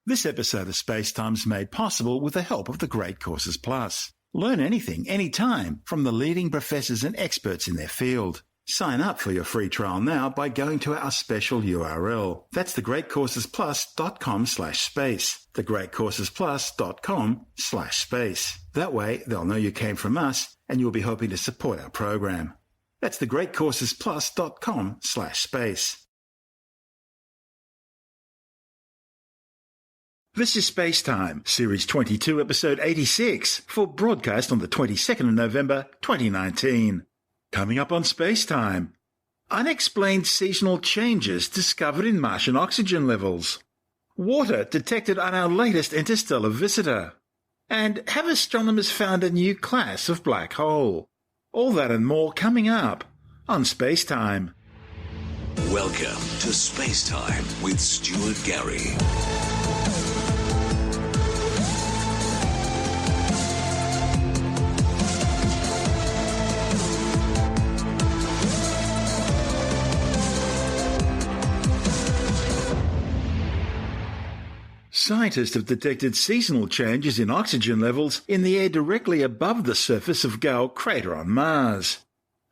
This episode of Spacetime is made possible with the help of the Great Courses Plus. Learn anything, anytime, from the leading professors and experts in their field. Sign up for your free trial now by going to our special URL. That's thegreatcoursesplus.com/space. thegreatcoursesplus.com/space. That way, they'll know you came from us and you'll be hoping to support our program. That's thegreatcoursesplus.com/space. This is Spacetime, Series 22, Episode 86, for broadcast on the 22nd of November, 2019. Coming up on Spacetime, unexplained seasonal changes discovered in Martian oxygen levels, water detected on our latest interstellar visitor, and have astronomers found a new class of black hole? All that and more coming up on Spacetime. Welcome to Spacetime with Stuart Gary. Scientists have detected seasonal changes in oxygen levels in the air directly above the surface of Gale Crater on Mars.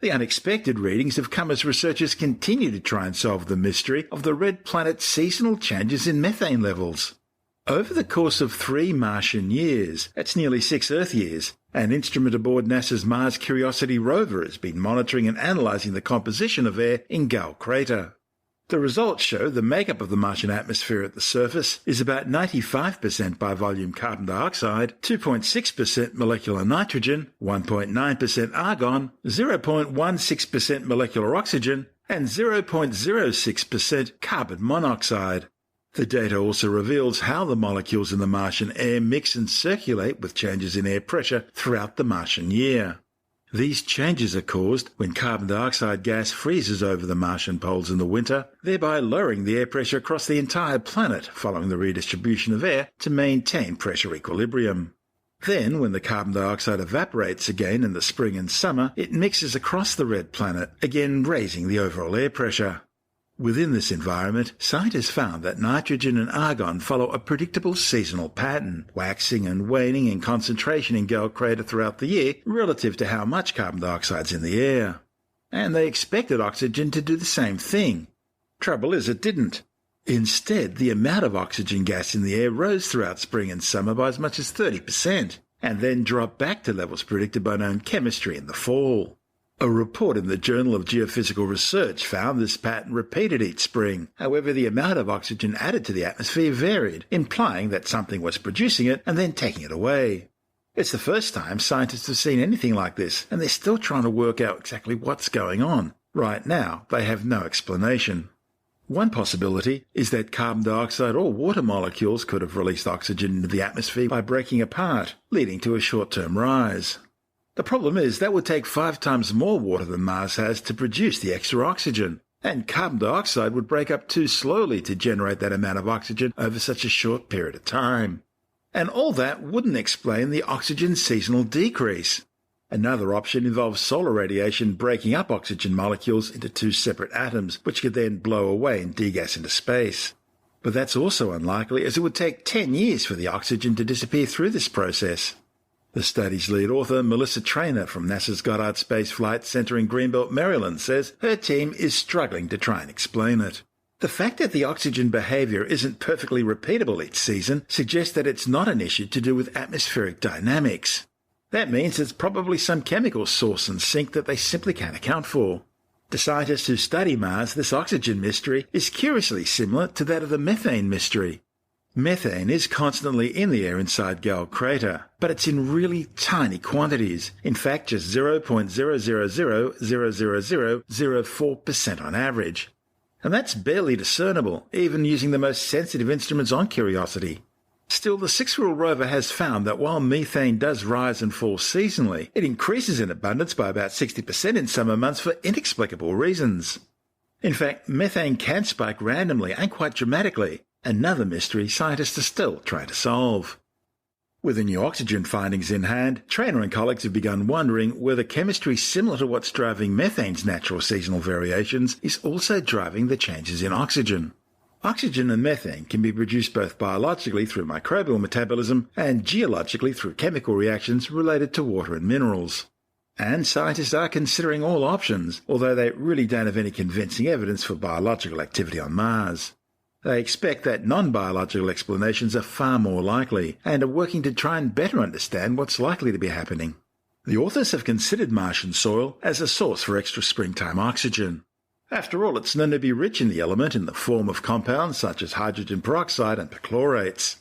The unexpected readings have come as researchers continue to try and solve the mystery of the red planet's seasonal changes in methane levels. Over the course of 3 Martian years, that's nearly 6 Earth years, an instrument aboard NASA's Mars Curiosity rover has been monitoring and analysing the composition of air in Gale Crater. The results show the makeup of the Martian atmosphere at the surface is about 95% by volume carbon dioxide, 2.6% molecular nitrogen, 1.9% argon, 0.16% molecular oxygen, and 0.06% carbon monoxide. The data also reveals how the molecules in the Martian air mix and circulate with changes in air pressure throughout the Martian year. These changes are caused when carbon dioxide gas freezes over the Martian poles in the winter, thereby lowering the air pressure across the entire planet following the redistribution of air to maintain pressure equilibrium. Then, when the carbon dioxide evaporates again in the spring and summer, it mixes across the red planet, again raising the overall air pressure. Within this environment, scientists found that nitrogen and argon follow a predictable seasonal pattern, waxing and waning in concentration in Gale Crater throughout the year relative to how much carbon dioxide's in the air. And they expected oxygen to do the same thing. Trouble is, it didn't. Instead, the amount of oxygen gas in the air rose throughout spring and summer by as much as 30%, and then dropped back to levels predicted by known chemistry in the fall. A report in the Journal of Geophysical Research found this pattern repeated each spring. However, the amount of oxygen added to the atmosphere varied, implying that something was producing it and then taking it away. It's the first time scientists have seen anything like this, and they're still trying to work out exactly what's going on. Right now, they have no explanation. One possibility is that carbon dioxide or water molecules could have released oxygen into the atmosphere by breaking apart, leading to a short-term rise. The problem is that would take 5 times more water than Mars has to produce the extra oxygen, and carbon dioxide would break up too slowly to generate that amount of oxygen over such a short period of time. And all that wouldn't explain the oxygen seasonal decrease. Another option involves solar radiation breaking up oxygen molecules into 2 separate atoms, which could then blow away and degas into space. But that's also unlikely, as it would take 10 years for the oxygen to disappear through this process. The study's lead author, Melissa Traynor from NASA's Goddard Space Flight Center in Greenbelt, Maryland, says her team is struggling to try and explain it. The fact that the oxygen behavior isn't perfectly repeatable each season suggests that it's not an issue to do with atmospheric dynamics. That means it's probably some chemical source and sink that they simply can't account for. To scientists who study Mars, this oxygen mystery is curiously similar to that of the methane mystery. Methane is constantly in the air inside Gale Crater, but it's in really tiny quantities, in fact just 0.0000004% on average. And that's barely discernible, even using the most sensitive instruments on Curiosity. Still, the 6-wheel rover has found that while methane does rise and fall seasonally, it increases in abundance by about 60% in summer months for inexplicable reasons. In fact, methane can spike randomly and quite dramatically, another mystery scientists are still trying to solve. With the new oxygen findings in hand, Traynor and colleagues have begun wondering whether chemistry similar to what's driving methane's natural seasonal variations is also driving the changes in oxygen. Oxygen and methane can be produced both biologically through microbial metabolism and geologically through chemical reactions related to water and minerals. And scientists are considering all options, although they really don't have any convincing evidence for biological activity on Mars. They expect that non-biological explanations are far more likely, and are working to try and better understand what's likely to be happening. The authors have considered Martian soil as a source for extra springtime oxygen. After all, it's known to be rich in the element in the form of compounds such as hydrogen peroxide and perchlorates.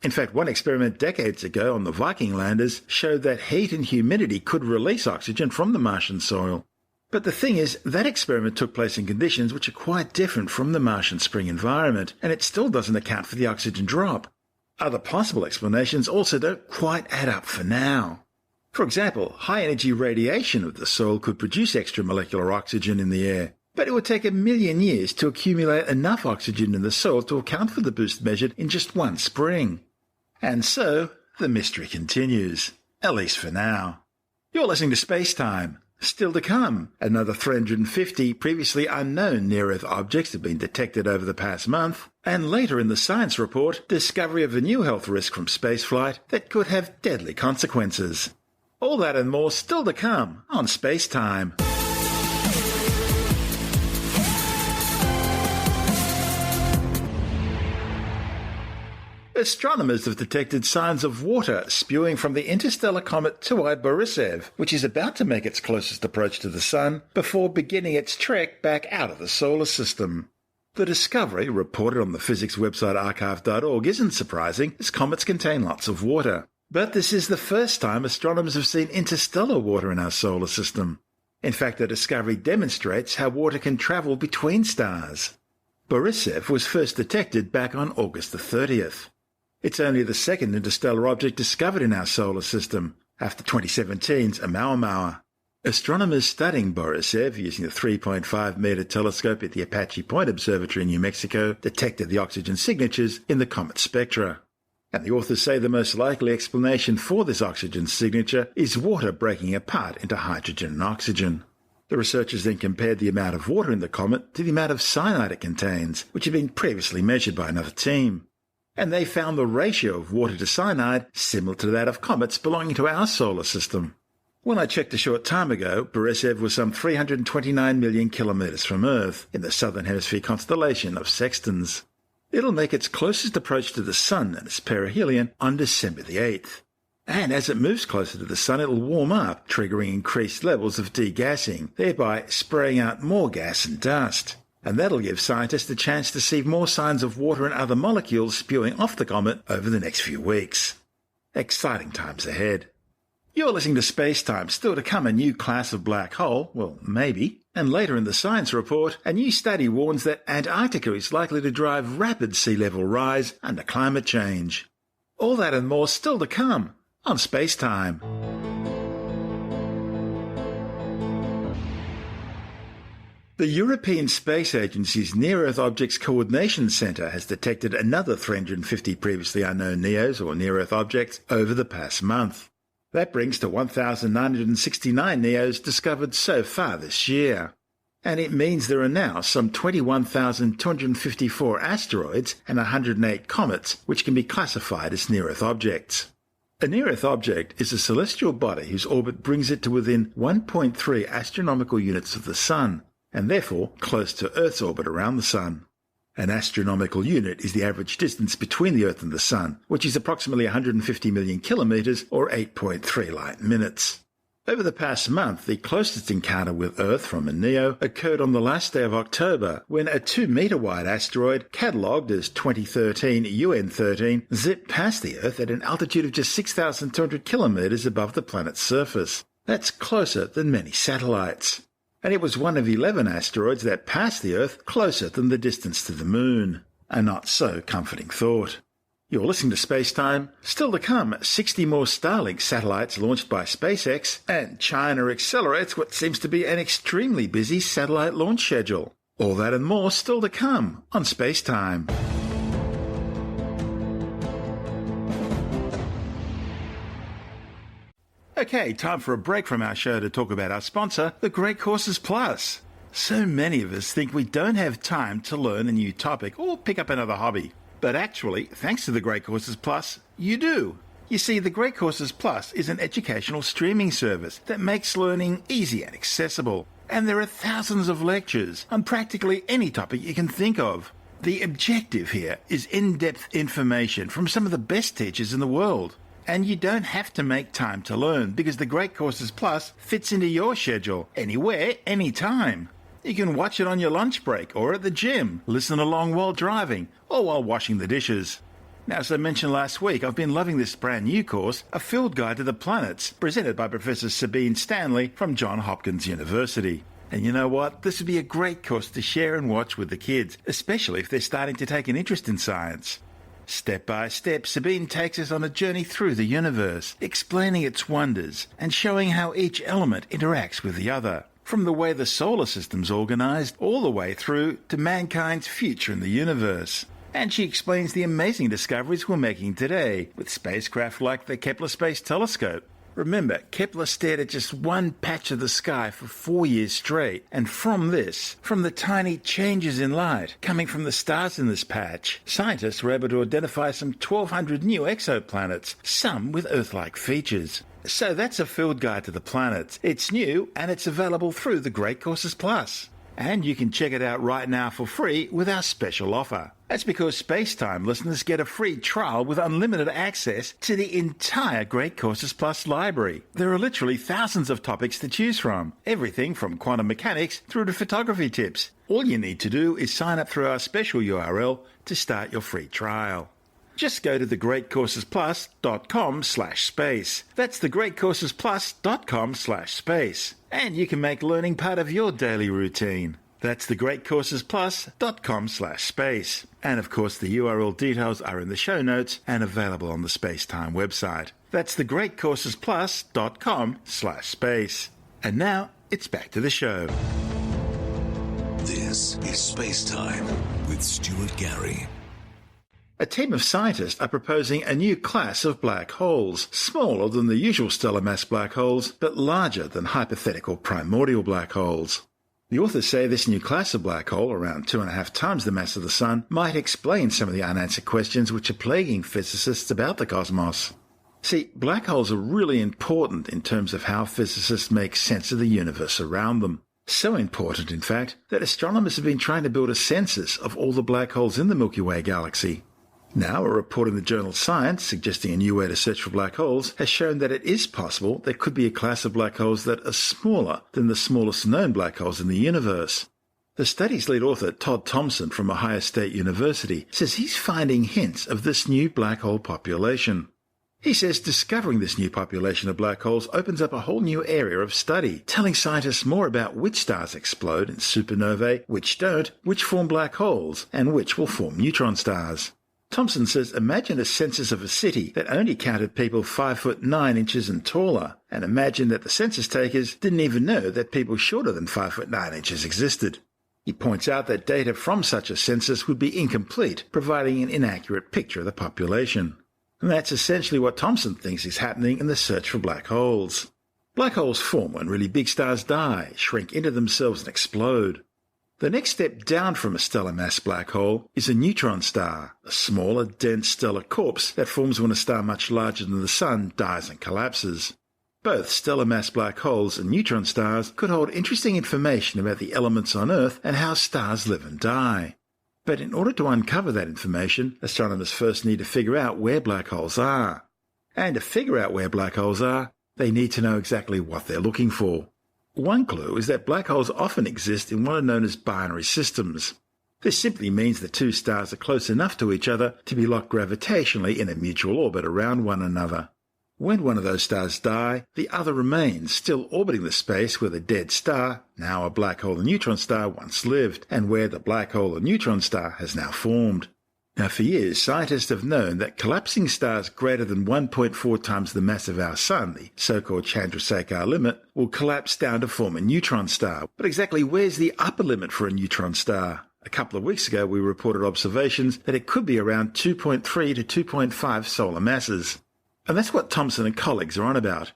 In fact, one experiment decades ago on the Viking landers showed that heat and humidity could release oxygen from the Martian soil. But the thing is, that experiment took place in conditions which are quite different from the Martian spring environment, and it still doesn't account for the oxygen drop. Other possible explanations also don't quite add up for now. For example, high-energy radiation of the soil could produce extra molecular oxygen in the air, but it would take 1 million years to accumulate enough oxygen in the soil to account for the boost measured in just one spring. And so, the mystery continues, at least for now. You're listening to Space Time. Still to come, another 350 previously unknown near-Earth objects have been detected over the past month, and later in the science report, discovery of a new health risk from spaceflight that could have deadly consequences. All that and more still to come on Space Time. Astronomers have detected signs of water spewing from the interstellar comet Borisov, which is about to make its closest approach to the Sun before beginning its trek back out of the solar system. The discovery, reported on the physics website archive.org, isn't surprising, as comets contain lots of water. But this is the first time astronomers have seen interstellar water in our solar system. In fact, the discovery demonstrates how water can travel between stars. Borisov was first detected back on August the 30th. It's only the second interstellar object discovered in our solar system, after 2017's Oumuamua. Astronomers studying Borisov using the 3.5-metre telescope at the Apache Point Observatory in New Mexico detected the oxygen signatures in the comet's spectra. And the authors say the most likely explanation for this oxygen signature is water breaking apart into hydrogen and oxygen. The researchers then compared the amount of water in the comet to the amount of cyanide it contains, which had been previously measured by another team. And they found the ratio of water to cyanide similar to that of comets belonging to our solar system. When I checked a short time ago, Borisov was some 329 million kilometres from Earth, in the southern hemisphere constellation of Sextans. It'll make its closest approach to the Sun and its perihelion on December the 8th. And as it moves closer to the Sun, it'll warm up, triggering increased levels of degassing, thereby spraying out more gas and dust. And that'll give scientists a chance to see more signs of water and other molecules spewing off the comet over the next few weeks. Exciting times ahead. You're listening to Space Time. Still to come, a new class of black hole, well, maybe. And later in the science report, a new study warns that Antarctica is likely to drive rapid sea level rise under climate change. All that and more still to come on Space Time. The European Space Agency's Near-Earth Objects Co-ordination Centre has detected another 350 previously unknown NEOs, or near-Earth objects, over the past month. That brings to 1,969 NEOs discovered so far this year. And it means there are now some 21,254 asteroids and 108 comets which can be classified as near-Earth objects. A near-Earth object is a celestial body whose orbit brings it to within 1.3 astronomical units of the Sun, and therefore close to Earth's orbit around the Sun. An astronomical unit is the average distance between the Earth and the Sun, which is approximately 150 million kilometres or 8.3 light minutes. Over the past month, the closest encounter with Earth from a NEO occurred on the last day of October, when a 2-metre-wide asteroid, catalogued as 2013 UN13, zipped past the Earth at an altitude of just 6,200 kilometres above the planet's surface. That's closer than many satellites. And it was one of 11 asteroids that passed the Earth closer than the distance to the Moon. A not-so-comforting thought. You're listening to Space Time. Still to come, 60 more Starlink satellites launched by SpaceX, and China accelerates what seems to be an extremely busy satellite launch schedule. All that and more still to come on Space Time. Okay, time for a break from our show to talk about our sponsor, the Great Courses Plus. So many of us think we don't have time to learn a new topic or pick up another hobby. But actually, thanks to the Great Courses Plus, you do. You see, the Great Courses Plus is an educational streaming service that makes learning easy and accessible. And there are thousands of lectures on practically any topic you can think of. The objective here is in-depth information from some of the best teachers in the world. And you don't have to make time to learn because the Great Courses Plus fits into your schedule, anywhere, anytime. You can watch it on your lunch break or at the gym, listen along while driving or while washing the dishes. Now, as I mentioned last week, I've been loving this brand new course, A Field Guide to the Planets, presented by Professor Sabine Stanley from Johns Hopkins University. And you know what? This would be a great course to share and watch with the kids, especially if they're starting to take an interest in science. Step by step, Sabine takes us on a journey through the universe, explaining its wonders and showing how each element interacts with the other, from the way the solar system's organised all the way through to mankind's future in the universe. And she explains the amazing discoveries we're making today with spacecraft like the Kepler Space Telescope. Remember, Kepler stared at just one patch of the sky for 4 years straight, and from the tiny changes in light coming from the stars in this patch, scientists were able to identify some 1,200 new exoplanets, some with Earth-like features. So that's A Field Guide to the Planets. It's new, and it's available through the Great Courses Plus. And you can check it out right now for free with our special offer. That's because Spacetime listeners get a free trial with unlimited access to the entire Great Courses Plus library. There are literally thousands of topics to choose from, everything from quantum mechanics through to photography tips. All you need to do is sign up through our special URL to start your free trial. Just go to thegreatcoursesplus.com/space. That's thegreatcoursesplus.com/space. And you can make learning part of your daily routine. That's thegreatcoursesplus.com/space. And of course, the URL details are in the show notes and available on the Spacetime website. That's thegreatcoursesplus.com/space. And now, it's back to the show. This is Spacetime with Stuart Gary. A team of scientists are proposing a new class of black holes, smaller than the usual stellar mass black holes, but larger than hypothetical primordial black holes. The authors say this new class of black hole, around 2.5 times the mass of the Sun, might explain some of the unanswered questions which are plaguing physicists about the cosmos. See, black holes are really important in terms of how physicists make sense of the universe around them. So important, in fact, that astronomers have been trying to build a census of all the black holes in the Milky Way galaxy. Now, a report in the journal Science, suggesting a new way to search for black holes, has shown that it is possible there could be a class of black holes that are smaller than the smallest known black holes in the universe. The study's lead author, Todd Thompson from Ohio State University, says he's finding hints of this new black hole population. He says discovering this new population of black holes opens up a whole new area of study, telling scientists more about which stars explode in supernovae, which don't, which form black holes, and which will form neutron stars. Thompson says imagine a census of a city that only counted people 5'9" and taller, and imagine that the census takers didn't even know that people shorter than 5'9" existed. He points out that data from such a census would be incomplete, providing an inaccurate picture of the population. And that's essentially what Thompson thinks is happening in the search for black holes. Black holes form when really big stars die, shrink into themselves and explode. The next step down from a stellar mass black hole is a neutron star, a smaller, dense stellar corpse that forms when a star much larger than the Sun dies and collapses. Both stellar mass black holes and neutron stars could hold interesting information about the elements on Earth and how stars live and die. But in order to uncover that information, astronomers first need to figure out where black holes are. And to figure out where black holes are, they need to know exactly what they're looking for. One clue is that black holes often exist in what are known as binary systems. This simply means the two stars are close enough to each other to be locked gravitationally in a mutual orbit around one another. When one of those stars die, the other remains, still orbiting the space where the dead star, now a black hole and neutron star, once lived, and where the black hole and neutron star has now formed. Now, for years, scientists have known that collapsing stars greater than 1.4 times the mass of our Sun, the so-called Chandrasekhar limit, will collapse down to form a neutron star. But exactly where's the upper limit for a neutron star? A couple of weeks ago, we reported observations that it could be around 2.3 to 2.5 solar masses. And that's what Thompson and colleagues are on about.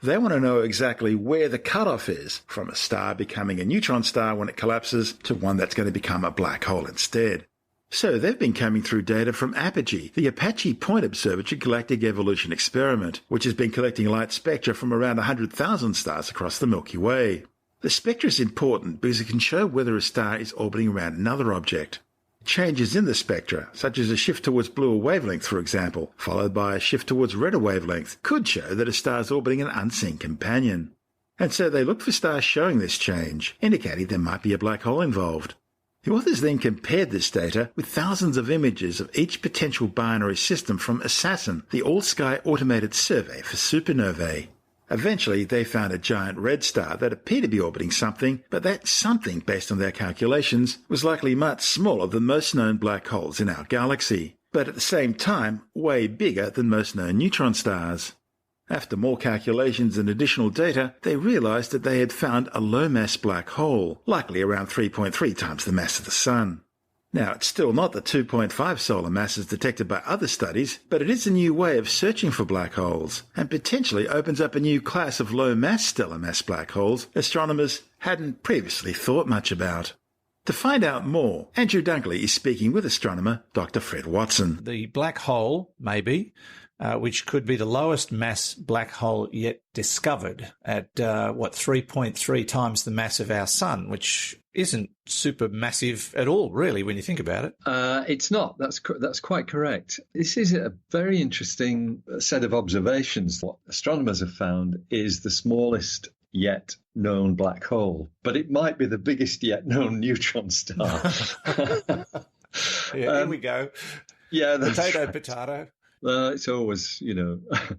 They want to know exactly where the cutoff is from a star becoming a neutron star when it collapses to one that's going to become a black hole instead. So they've been combing through data from Apogee, the Apache Point Observatory Galactic Evolution Experiment, which has been collecting light spectra from around 100,000 stars across the Milky Way. The spectra is important because it can show whether a star is orbiting around another object. Changes in the spectra, such as a shift towards bluer wavelength, for example, followed by a shift towards redder wavelength, could show that a star is orbiting an unseen companion. And so they look for stars showing this change, indicating there might be a black hole involved. The authors then compared this data with thousands of images of each potential binary system from ASSASSIN, the all-sky automated survey for supernovae. Eventually, they found a giant red star that appeared to be orbiting something, but that something, based on their calculations, was likely much smaller than most known black holes in our galaxy, but at the same time, way bigger than most known neutron stars. After more calculations and additional data, they realized that they had found a low-mass black hole, likely around 3.3 times the mass of the Sun. Now, it's still not the 2.5 solar masses detected by other studies, but it is a new way of searching for black holes, and potentially opens up a new class of low-mass stellar mass black holes astronomers hadn't previously thought much about. To find out more, Andrew Dunkley is speaking with astronomer Dr. Fred Watson. The black hole, maybe, which could be the lowest mass black hole yet discovered at, 3.3 times the mass of our Sun, which isn't super massive at all, really, when you think about it. It's not. That's quite correct. This is a very interesting set of observations. What astronomers have found is the smallest yet known black hole, but it might be the biggest yet known neutron star. Here we go. Yeah, that's potato, right. potato. It's always,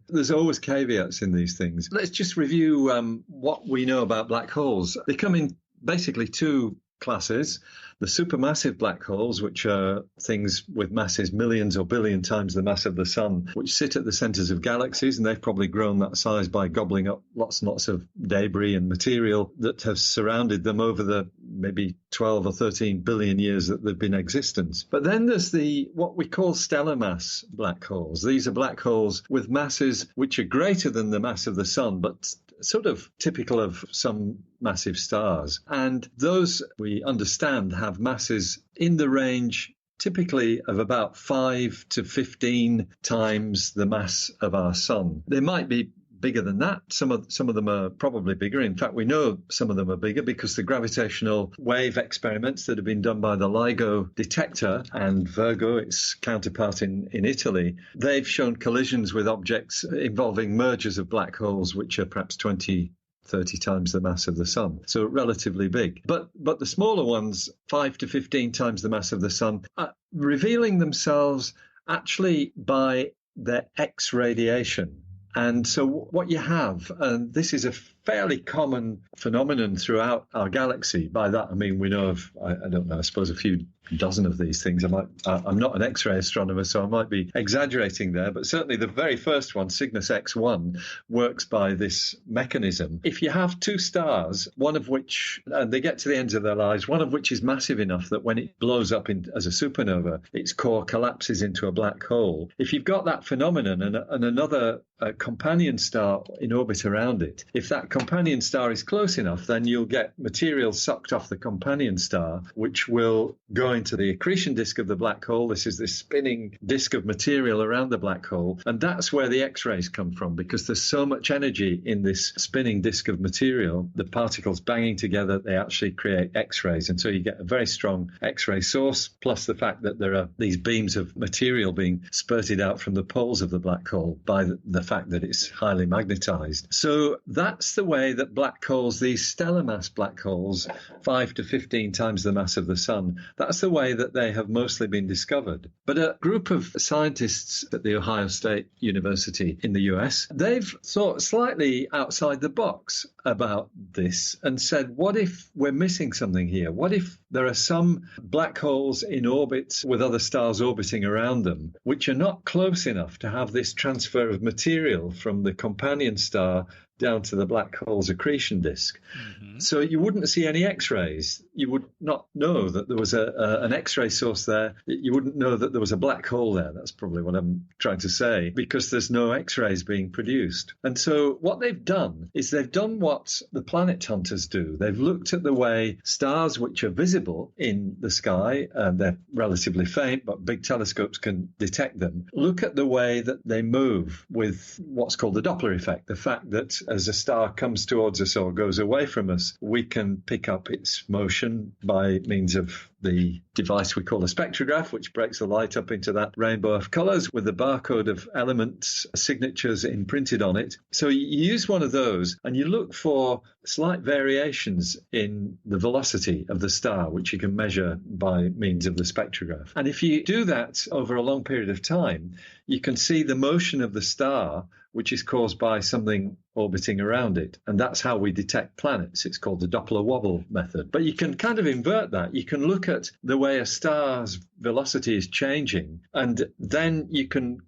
there's always caveats in these things. Let's just review what we know about black holes. They come in basically two classes. The supermassive black holes, which are things with masses millions or billion times the mass of the Sun, which sit at the centers of galaxies, and they've probably grown that size by gobbling up lots and lots of debris and material that have surrounded them over the maybe 12 or 13 billion years that they've been in existence. But then there's what we call stellar mass black holes. These are black holes with masses which are greater than the mass of the Sun, but sort of typical of some massive stars. And those, we understand, have masses in the range typically of about 5 to 15 times the mass of our Sun. They might be bigger than that. Some of them are probably bigger. In fact, we know some of them are bigger because the gravitational wave experiments that have been done by the LIGO detector and Virgo, its counterpart in Italy, they've shown collisions with objects involving mergers of black holes, which are perhaps 20, 30 times the mass of the Sun. So relatively big. But the smaller ones, 5 to 15 times the mass of the Sun, are revealing themselves actually by their X radiation. And so what you have, and this is a fairly common phenomenon throughout our galaxy. By that, I mean, we know of, I don't know, I suppose a few dozen of these things. I'm not an X-ray astronomer, so I might be exaggerating there, but certainly the very first one, Cygnus X1, works by this mechanism. If you have two stars, one of which, and they get to the ends of their lives, one of which is massive enough that when it blows up as a supernova, its core collapses into a black hole. If you've got that phenomenon and another companion star in orbit around it, if that companion star is close enough, then you'll get material sucked off the companion star, which will go into the accretion disk of the black hole. This is this spinning disk of material around the black hole. And that's where the X-rays come from, because there's so much energy in this spinning disk of material. The particles banging together, they actually create X-rays. And so you get a very strong X-ray source, plus the fact that there are these beams of material being spurted out from the poles of the black hole by the fact that it's highly magnetized. So that's the way that black holes, these stellar mass black holes, 5 to 15 times the mass of the Sun, that's the way that they have mostly been discovered. But a group of scientists at the Ohio State University in the US, they've thought slightly outside the box about this and said, what if we're missing something here? What if there are some black holes in orbit with other stars orbiting around them, which are not close enough to have this transfer of material from the companion star down to the black hole's accretion disk? Mm-hmm. So you wouldn't see any X-rays. you would not know that there was an X-ray source there. You wouldn't know that there was a black hole there. That's probably what I'm trying to say, because there's no X-rays being produced. And so what they've done is they've done what the planet hunters do. They've looked at the way stars which are visible in the sky, and they're relatively faint, but big telescopes can detect them. Look at the way that they move with what's called the Doppler effect, the fact that as a star comes towards us or goes away from us, we can pick up its motion by means of the device we call a spectrograph, which breaks the light up into that rainbow of colours with the barcode of elements, signatures imprinted on it. So you use one of those and you look for slight variations in the velocity of the star, which you can measure by means of the spectrograph. And if you do that over a long period of time, you can see the motion of the star, which is caused by something orbiting around it. And that's how we detect planets. It's called the Doppler Wobble method. But you can kind of invert that. You can look at the way a star's velocity is changing, and then you can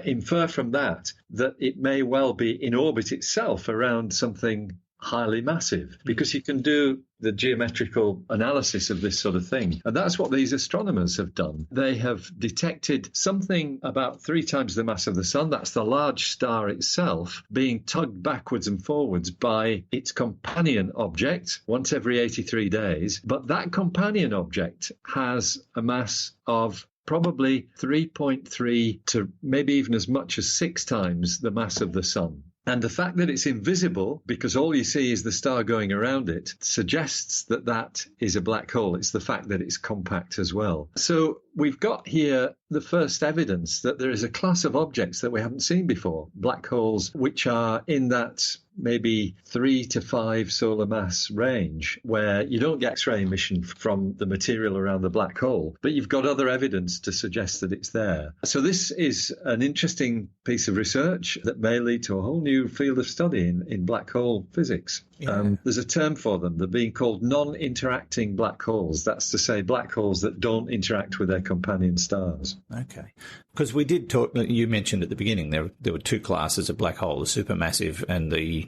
infer from that it may well be in orbit itself around something highly massive, because you can do the geometrical analysis of this sort of thing. And that's what these astronomers have done. They have detected something about 3 times the mass of the sun, that's the large star itself, being tugged backwards and forwards by its companion object once every 83 days. But that companion object has a mass of probably 3.3 to maybe even as much as 6 times the mass of the sun. And the fact that it's invisible, because all you see is the star going around it, suggests that that is a black hole. It's the fact that it's compact as well. So we've got here the first evidence that there is a class of objects that we haven't seen before, black holes, which are in that maybe 3 to 5 solar mass range, where you don't get X-ray emission from the material around the black hole, but you've got other evidence to suggest that it's there. So this is an interesting piece of research that may lead to a whole new field of study in black hole physics. Yeah. There's a term for them. They're being called non-interacting black holes. That's to say black holes that don't interact with their companion stars. Okay. Because we did talk, you mentioned at the beginning, there were 2 classes of black hole, the supermassive and the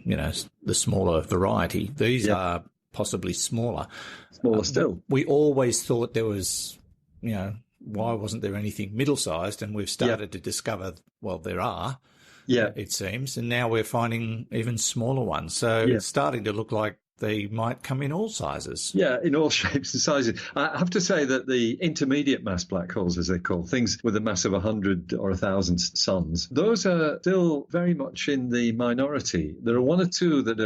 smaller variety. These are possibly smaller. Smaller still. We always thought there was, why wasn't there anything middle-sized? And we've started to discover, well, there are. Yeah, it seems. And now we're finding even smaller ones. So it's starting to look like they might come in all sizes. Yeah, in all shapes and sizes. I have to say that the intermediate mass black holes, as they call things with a mass of 100 or 1,000 suns, those are still very much in the minority. There are 1 or 2 that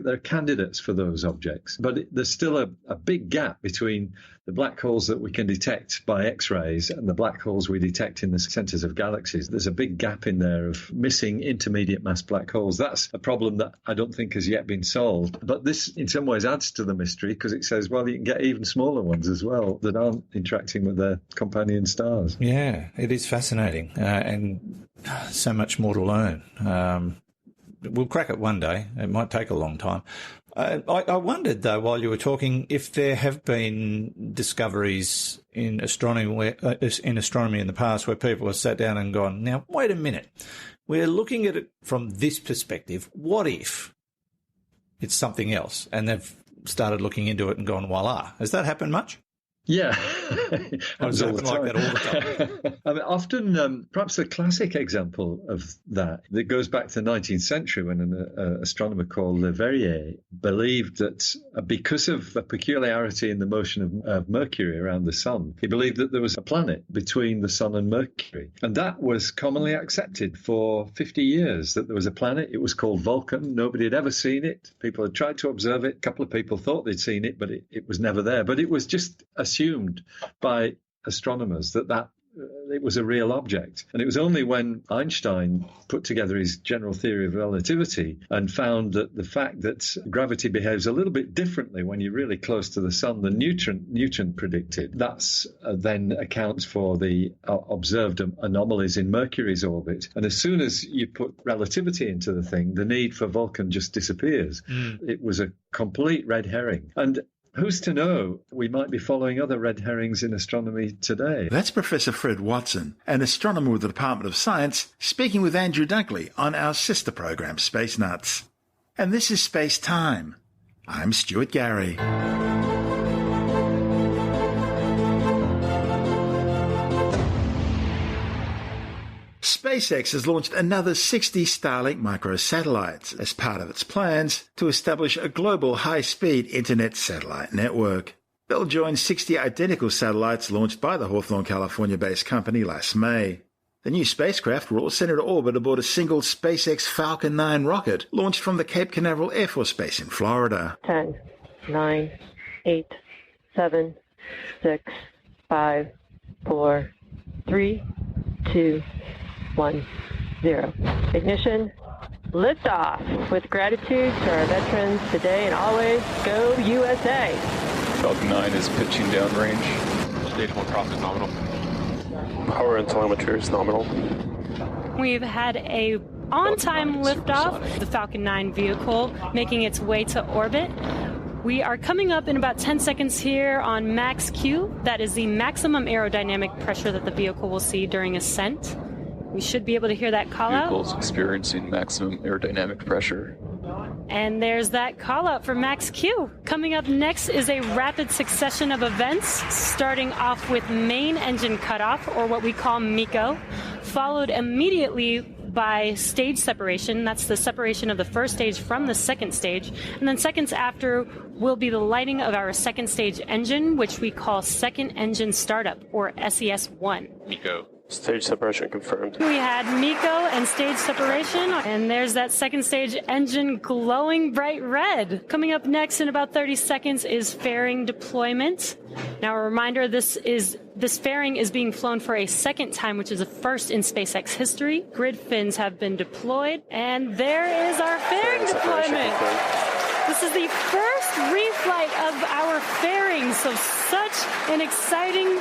are candidates for those objects, but there's still a big gap between the black holes that we can detect by X-rays and the black holes we detect in the centers of galaxies. There's a big gap in there of missing intermediate mass black holes. That's a problem that I don't think has yet been solved. But this, in some ways, adds to the mystery, because it says, well, you can get even smaller ones as well that aren't interacting with their companion stars. Yeah, it is fascinating, and so much more to learn. We'll crack it one day. It might take a long time. I wondered, though, while you were talking, if there have been discoveries in astronomy in the past where people have sat down and gone, now, wait a minute, we're looking at it from this perspective. What if it's something else? And they've started looking into it and gone, voila. Has that happened much? Yeah. Happens like that all the time. I mean, often, perhaps the classic example of that goes back to the 19th century when an astronomer called Leverrier believed that because of a peculiarity in the motion of Mercury around the sun, he believed that there was a planet between the sun and Mercury. And that was commonly accepted for 50 years, that there was a planet. It was called Vulcan. Nobody had ever seen it. People had tried to observe it. A couple of people thought they'd seen it, but it was never there. But it was just assumed by astronomers that it was a real object. And it was only when Einstein put together his general theory of relativity and found that the fact that gravity behaves a little bit differently when you're really close to the sun than Newton predicted, that's then accounts for the observed anomalies in Mercury's orbit. And as soon as you put relativity into the thing, the need for Vulcan just disappears. It was a complete red herring. And who's to know? We might be following other red herrings in astronomy today. That's Professor Fred Watson, an astronomer with the Department of Science, speaking with Andrew Dunkley on our sister program, Space Nuts. And this is Space Time. I'm Stuart Gary. SpaceX has launched another 60 Starlink microsatellites as part of its plans to establish a global high-speed internet satellite network. They'll join 60 identical satellites launched by the Hawthorne, California-based company last May. The new spacecraft will all send into orbit aboard a single SpaceX Falcon 9 rocket launched from the Cape Canaveral Air Force Base in Florida. 10, 9, 8, 7, 6, 5, 4, 3, 2, 1, 0. Ignition. Liftoff. With gratitude to our veterans today and always, go USA. Falcon 9 is pitching downrange. Stage 1 cross is nominal. Power and telemetry is nominal. We've had a on-time liftoff, the Falcon 9 vehicle making its way to orbit. We are coming up in about 10 seconds here on max Q. That is the maximum aerodynamic pressure that the vehicle will see during ascent. We should be able to hear that call out. Vehicle's experiencing maximum aerodynamic pressure. And there's that call out for max Q. Coming up next is a rapid succession of events, starting off with main engine cutoff, or what we call MECO, followed immediately by stage separation. That's the separation of the first stage from the second stage. And then seconds after will be the lighting of our second stage engine, which we call second engine startup, or SES-1. MECO. Stage separation confirmed. We had MECO and stage separation, and there's that second stage engine glowing bright red. Coming up next in about 30 seconds is fairing deployment. Now a reminder, this fairing is being flown for a second time, which is a first in SpaceX history. Grid fins have been deployed, and there is our fairing deployment. This is the first reflight of our fairing, so such an exciting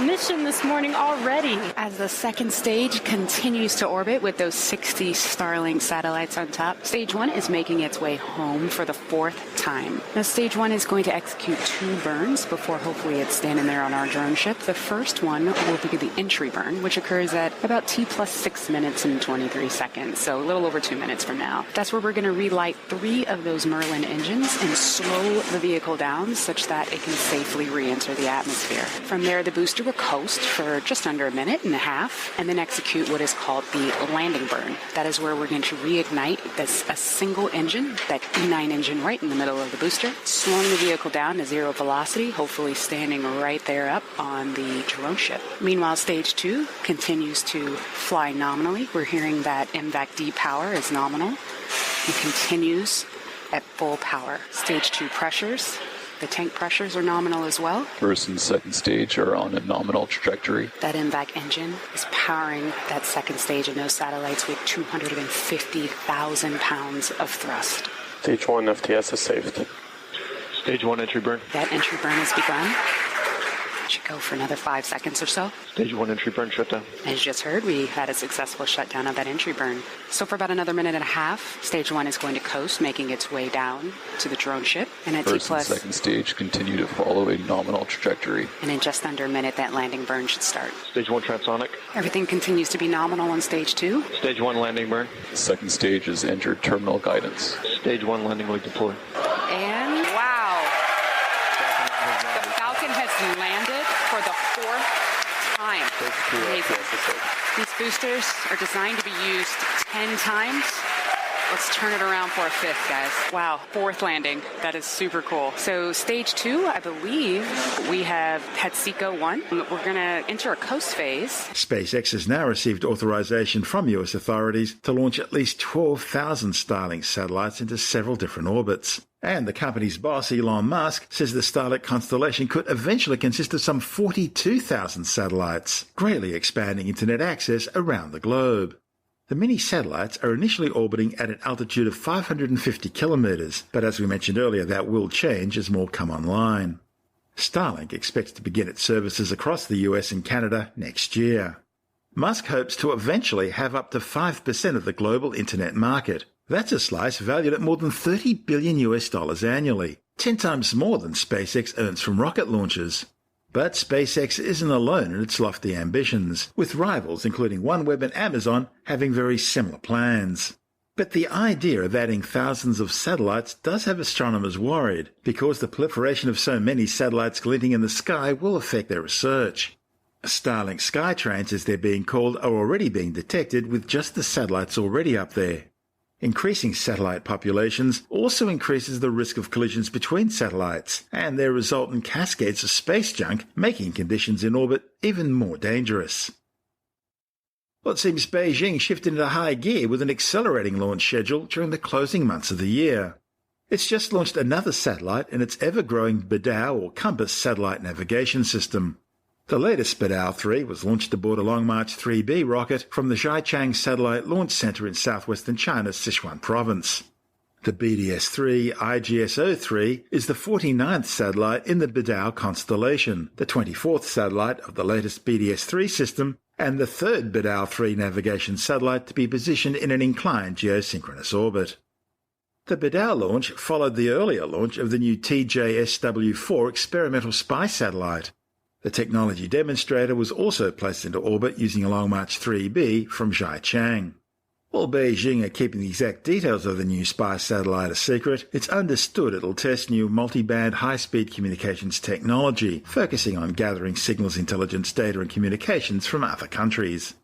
mission this morning already. As the second stage continues to orbit with those 60 Starlink satellites on top, stage 1 is making its way home for the fourth time. Now, stage 1 is going to execute 2 burns before hopefully it's standing there on our drone ship. The first one will be the entry burn, which occurs at about T plus 6 minutes and 23 seconds, so a little over 2 minutes from now. That's where we're going to relight 3 of those Merlin engines and slow the vehicle down such that it can safely re-enter the atmosphere. From there, the booster will coast for just under a minute and a half and then execute what is called the landing burn. That is where we're going to reignite a single engine, that E9 engine right in the middle of the booster, slowing the vehicle down to 0 velocity, hopefully standing right there up on the drone ship. Meanwhile, stage 2 continues to fly nominally. We're hearing that MVAC-D power is nominal and continues at full power. Stage 2 pressures, the tank pressures are nominal as well. First and second stage are on a nominal trajectory. That MVAC engine is powering that second stage and those satellites with 250,000 pounds of thrust. Stage 1 FTS is saved. Stage 1 entry burn. That entry burn has begun. Should go for another 5 seconds or so. Stage 1 entry burn shutdown. As you just heard, we had a successful shutdown of that entry burn. So for about another minute and a half, stage 1 is going to coast, making its way down to the drone ship. And at First T plus and second stage continue to follow a nominal trajectory. And in just under a minute, that landing burn should start. Stage 1 transonic. Everything continues to be nominal on stage 2. Stage 1 landing burn. The second stage has entered terminal guidance. Stage 1 landing leg deploy. And wow, the Falcon has landed for the 4th time. Amazing. These boosters are designed to be used 10 times. Let's turn it around for a 5th, guys. Wow, 4th landing. That is super cool. So stage 2, I believe we have had SECO 1. We're going to enter a coast phase. SpaceX has now received authorization from US authorities to launch at least 12,000 Starlink satellites into several different orbits. And the company's boss, Elon Musk, says the Starlink constellation could eventually consist of some 42,000 satellites, greatly expanding internet access around the globe. The mini satellites are initially orbiting at an altitude of 550 kilometers, but as we mentioned earlier, that will change as more come online. Starlink expects to begin its services across the US and Canada next year. Musk hopes to eventually have up to 5% of the global internet market. That's a slice valued at more than $30 billion annually, 10 times more than SpaceX earns from rocket launches. But SpaceX isn't alone in its lofty ambitions, with rivals including OneWeb and Amazon having very similar plans. But the idea of adding thousands of satellites does have astronomers worried, because the proliferation of so many satellites glinting in the sky will affect their research. Starlink Skytrains, as they're being called, are already being detected with just the satellites already up there. Increasing satellite populations also increases the risk of collisions between satellites and their resultant cascades of space junk, making conditions in orbit even more dangerous. Well, it seems Beijing shifted into high gear with an accelerating launch schedule during the closing months of the year. It's just launched another satellite in its ever-growing BeiDou or Compass satellite navigation system. The latest BeiDou 3 was launched aboard a Long March 3B rocket from the Xichang Satellite Launch Center in southwestern China's Sichuan province. The BDS-3 IGSO-3 is the 49th satellite in the BeiDou constellation, the 24th satellite of the latest BDS-3 system, and the third BeiDou 3 navigation satellite to be positioned in an inclined geosynchronous orbit. The BeiDou launch followed the earlier launch of the new TJSW-4 experimental spy satellite. The technology demonstrator was also placed into orbit using a Long March 3B from Xichang. While Beijing are keeping the exact details of the new spy satellite a secret, it's understood it'll test new multi-band high-speed communications technology, focusing on gathering signals intelligence data and communications from other countries.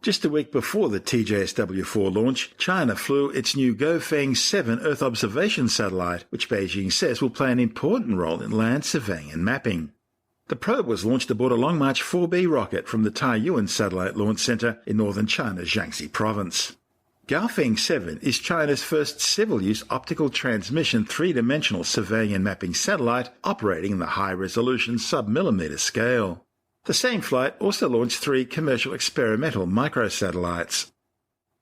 Just a week before the TJSW-4 launch, China flew its new Gaofen 7 Earth observation satellite, which Beijing says will play an important role in land surveying and mapping. The probe was launched aboard a Long March 4B rocket from the Taiyuan Satellite Launch Center in northern China's Jiangxi province. Gaofen 7 is China's first civil-use optical transmission three-dimensional surveying and mapping satellite operating in the high-resolution sub-millimeter scale. The same flight also launched 3 commercial experimental microsatellites.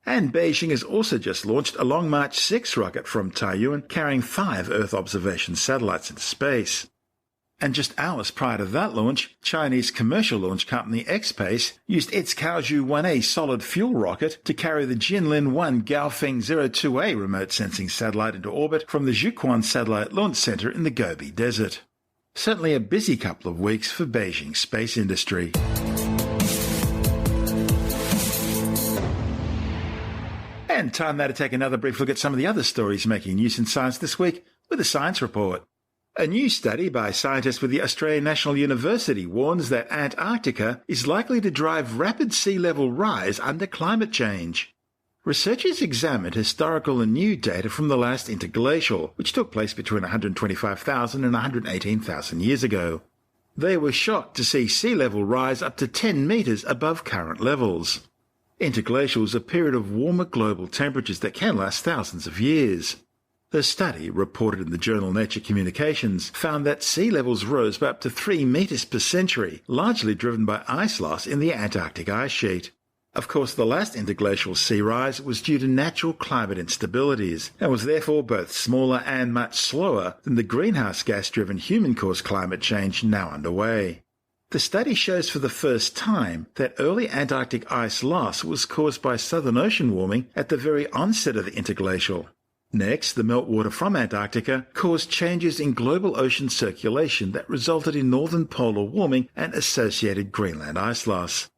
And Beijing has also just launched a Long March 6 rocket from Taiyuan carrying 5 Earth observation satellites into space. And just hours prior to that launch, Chinese commercial launch company X-Pace used its Kaoju 1A solid fuel rocket to carry the Jinlin 1 Gaofen 02A remote sensing satellite into orbit from the Zhuquan Satellite Launch Center in the Gobi Desert. Certainly a busy couple of weeks for Beijing's space industry. And time now to take another brief look at some of the other stories making news in science this week with a science report. A new study by scientists with the Australian National University warns that Antarctica is likely to drive rapid sea level rise under climate change. Researchers examined historical and new data from the last interglacial, which took place between 125,000 and 118,000 years ago. They were shocked to see sea level rise up to 10 metres above current levels. Interglacial is a period of warmer global temperatures that can last thousands of years. The study, reported in the journal Nature Communications, found that sea levels rose by up to 3 metres per century, largely driven by ice loss in the Antarctic ice sheet. Of course, the last interglacial sea rise was due to natural climate instabilities, and was therefore both smaller and much slower than the greenhouse gas-driven human-caused climate change now underway. The study shows for the first time that early Antarctic ice loss was caused by Southern Ocean warming at the very onset of the interglacial. Next, the meltwater from Antarctica caused changes in global ocean circulation that resulted in northern polar warming and associated Greenland ice loss.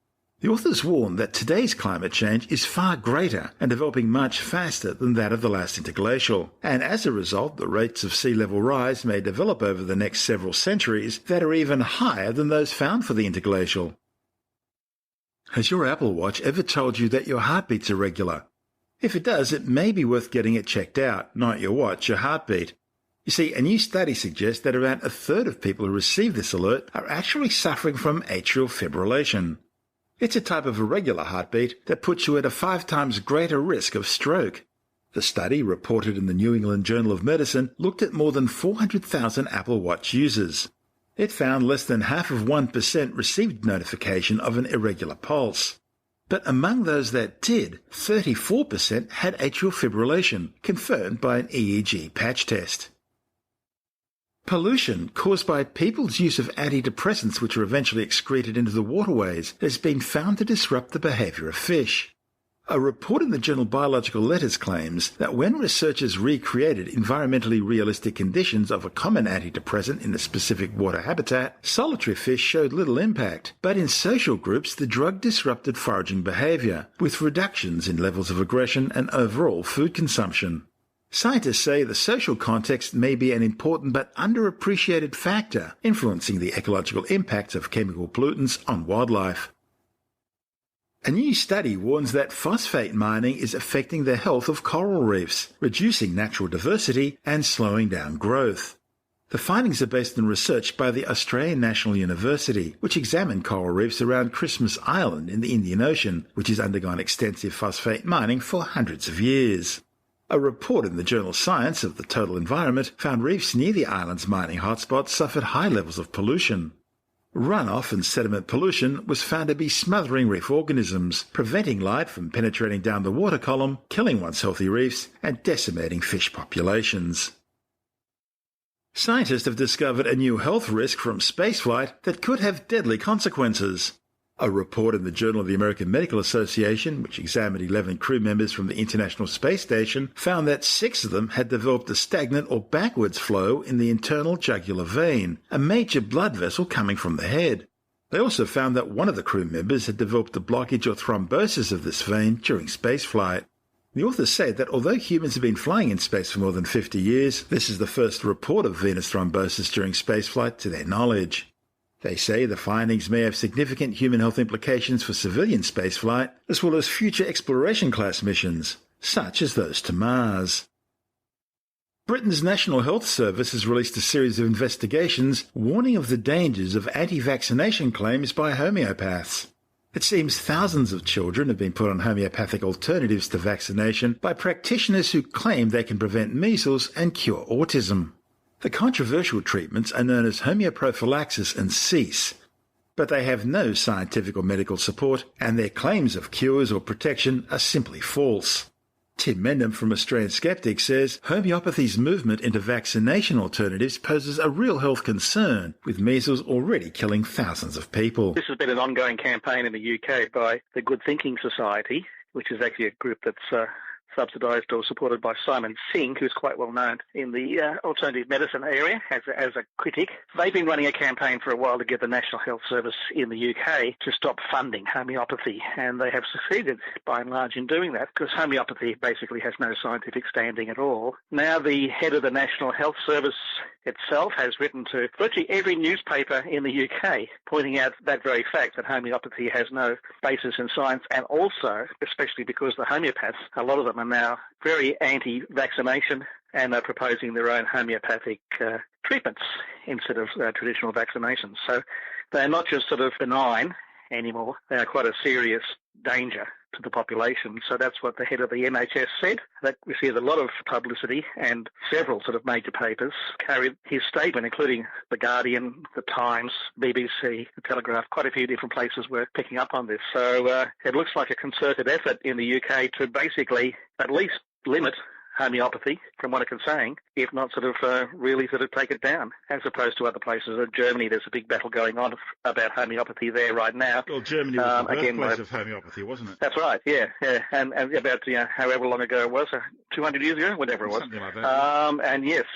The authors warn that today's climate change is far greater and developing much faster than that of the last interglacial, and as a result, the rates of sea level rise may develop over the next several centuries that are even higher than those found for the interglacial. Has your Apple Watch ever told you that your heartbeat's irregular? If it does, it may be worth getting it checked out, not your watch, your heartbeat. You see, a new study suggests that around a third of people who receive this alert are actually suffering from atrial fibrillation. It's a type of irregular heartbeat that puts you at a 5 times greater risk of stroke. The study, reported in the New England Journal of Medicine, looked at more than 400,000 Apple Watch users. It found less than 0.5% received notification of an irregular pulse. But among those that did, 34% had atrial fibrillation, confirmed by an EEG patch test. Pollution caused by people's use of antidepressants which are eventually excreted into the waterways has been found to disrupt the behaviour of fish. A report in the journal Biological Letters claims that when researchers recreated environmentally realistic conditions of a common antidepressant in a specific water habitat, solitary fish showed little impact, but in social groups the drug disrupted foraging behaviour, with reductions in levels of aggression and overall food consumption. Scientists say the social context may be an important but underappreciated factor influencing the ecological impacts of chemical pollutants on wildlife. A new study warns that phosphate mining is affecting the health of coral reefs, reducing natural diversity and slowing down growth. The findings are based on research by the Australian National University, which examined coral reefs around Christmas Island in the Indian Ocean, which has undergone extensive phosphate mining for hundreds of years. A report in the journal Science of the Total Environment found reefs near the island's mining hotspots suffered high levels of pollution. Runoff and sediment pollution was found to be smothering reef organisms, preventing light from penetrating down the water column, killing once healthy reefs, and decimating fish populations. Scientists have discovered a new health risk from spaceflight that could have deadly consequences. A report in the Journal of the American Medical Association, which examined 11 crew members from the International Space Station, found that 6 of them had developed a stagnant or backwards flow in the internal jugular vein, a major blood vessel coming from the head. They also found that one of the crew members had developed a blockage or thrombosis of this vein during spaceflight. The authors say that although humans have been flying in space for more than 50 years, this is the first report of venous thrombosis during spaceflight to their knowledge. They say the findings may have significant human health implications for civilian spaceflight, as well as future exploration class missions, such as those to Mars. Britain's National Health Service has released a series of investigations warning of the dangers of anti-vaccination claims by homeopaths. It seems thousands of children have been put on homeopathic alternatives to vaccination by practitioners who claim they can prevent measles and cure autism. The controversial treatments are known as homeoprophylaxis and cease, but they have no scientific or medical support, and their claims of cures or protection are simply false. Tim Mendham from Australian Skeptics says homeopathy's movement into vaccination alternatives poses a real health concern, with measles already killing thousands of people. This has been an ongoing campaign in the UK by the Good Thinking Society, which is actually a group that's subsidised or supported by Simon Singh, who's quite well known in the alternative medicine area as a critic. They've been running a campaign for a while to get the National Health Service in the UK to stop funding homeopathy, and they have succeeded by and large in doing that, because homeopathy basically has no scientific standing at all. Now the head of the National Health Service itself has written to virtually every newspaper in the UK, pointing out that very fact, that homeopathy has no basis in science, and also, especially because the homeopaths, a lot of them are now very anti-vaccination and are proposing their own homeopathic treatments instead of traditional vaccinations. So they're not just sort of benign anymore, they are quite a serious danger to the population. So that's what the head of the NHS said. That received a lot of publicity, and several sort of major papers carried his statement, including The Guardian, The Times, BBC, The Telegraph. Quite a few different places were picking up on this. So it looks like a concerted effort in the UK to basically at least limit homeopathy, from what I can say, if not sort of really sort of take it down, as opposed to other places. In Germany, there's a big battle going on about homeopathy there right now. Well, Germany was the birthplace of homeopathy, wasn't it? That's right, yeah. And about however long ago it was, 200 years ago, whatever it was. Something like that. And yes,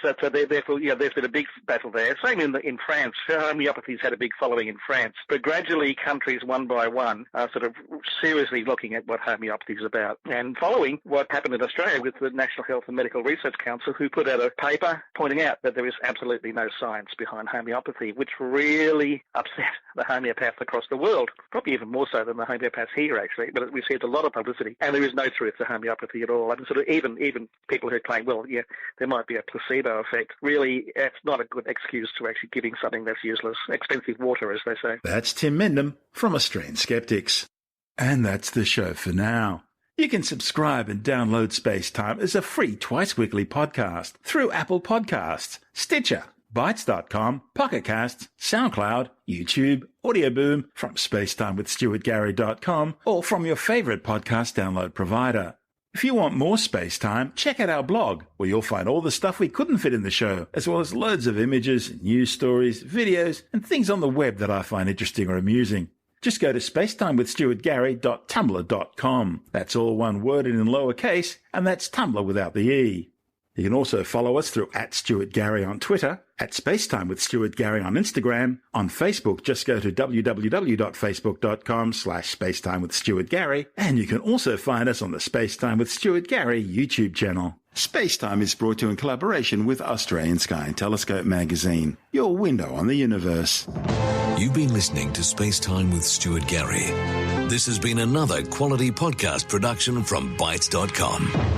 so therefore, there's been a big battle there. Same in France. Homeopathy's had a big following in France. But gradually, countries one by one are sort of seriously looking at what homeopathy is about. And following what happened in Australia with the National Health and Medical Research Council, who put out a paper pointing out that there is absolutely no science behind homeopathy, which really upset the homeopaths across the world. Probably even more so than the homeopaths here, actually. But we received a lot of publicity. And there is no truth to homeopathy at all. I mean, sort of even people who claim, well, yeah, there might be a placebo effect. Really, it's not a good excuse to actually giving something that's useless. Expensive water, as they say. That's Tim Mendham from Australian Skeptics. And that's the show for now. You can subscribe and download Space Time as a free twice-weekly podcast through Apple Podcasts, Stitcher, Bytes.com, Pocket Casts, SoundCloud, YouTube, Audioboom, from spacetimewithstuartgary.com, or from your favourite podcast download provider. If you want more Space Time, check out our blog, where you'll find all the stuff we couldn't fit in the show, as well as loads of images, news stories, videos, and things on the web that I find interesting or amusing. Just go to spacetimewithstuartgary.tumblr.com. That's all one word and in lowercase, and that's Tumblr without the E. You can also follow us through @StuartGary on Twitter, @SpaceTimeWithStuartGary on Instagram. On Facebook, just go to www.facebook.com/SpaceTimeWithStuartGary, and you can also find us on the Space Time with Stuart Gary YouTube channel. Spacetime is brought to you in collaboration with Australian Sky and Telescope magazine, your window on the universe. You've been listening to Spacetime with Stuart Gary. This has been another quality podcast production from Bytes.com.